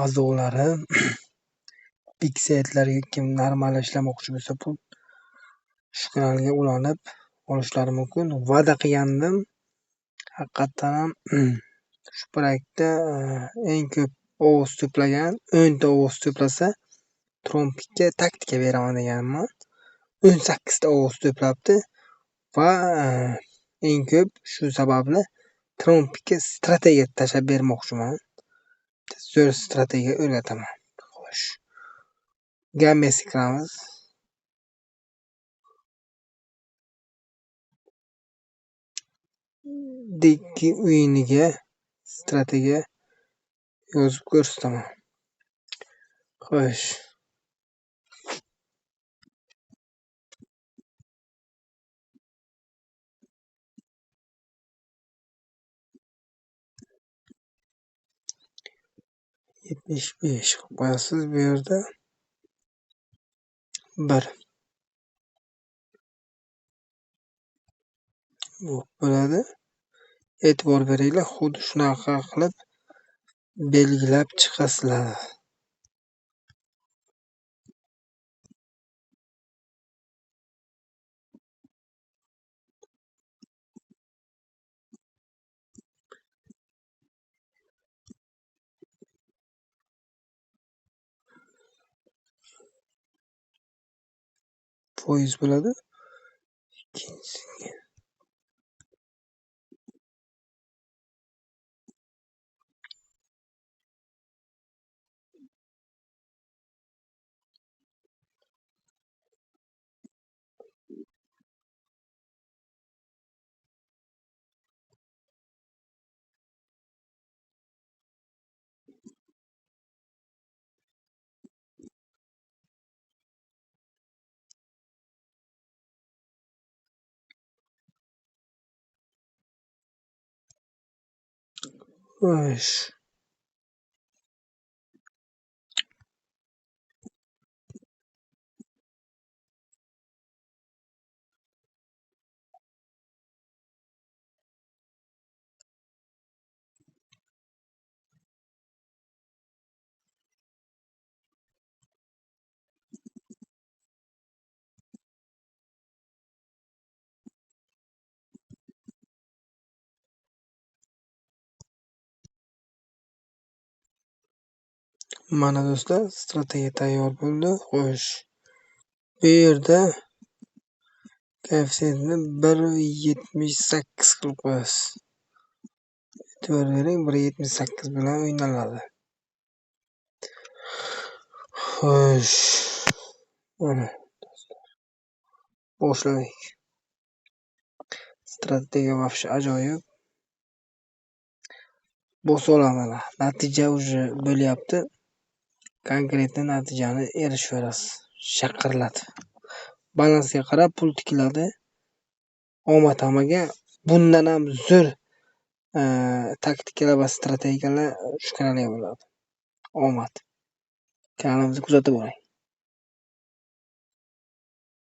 a'zolari big saytlarga kim normal ishlamoqchi bo'lsa bu shu kanalga ulanib olishlari mumkin. Va'da qilgandim. Haqiqatan ham shu proyektda eng ko'p ovoz to'plagan 10 ta ovoz to'plasa Trumpga taktika beraman deganman. 18 ta ovoz to'plabdi va eng ko'p shu sababli Trumpga strategiya tashlab bermoqchiman. Zo'r strategiya o'rgataman. Xo'sh. Gammasi kiramiz. Dekki o'yiniga strategiya yozib ko'rsataman. Xo'sh. Yetmish besh qilib qo'yasiz bu yerda. 1 bu bo'ladi. E'tibor beringlar, xuddi shunaqa qilib belgilab chiqasizlar. Foiz bo'ladi. Ikkinchisiga xo'sh. Mana do'stlar, strategiya tayyor bo'ldi. Xo'sh. Bu yerda koeffitsiyentni 1.78 qilib qo'yasiz. E'tibor bering, 1.78 bilan o'ynaladi. Xo'sh. Mana boshladik. Strategiya vobshe ajoyib. Bosolaman. Natija уже bo'lyapti. Konkretni natijani erishaverasiz. Shaqirlatib. Balansga qarab pul tikiladi. Omad hammaga. Bundan ham zo'r taktikalar va strategiyalar shu kanalga bo'ladi. Omad. Kanalimizni kuzatib boring.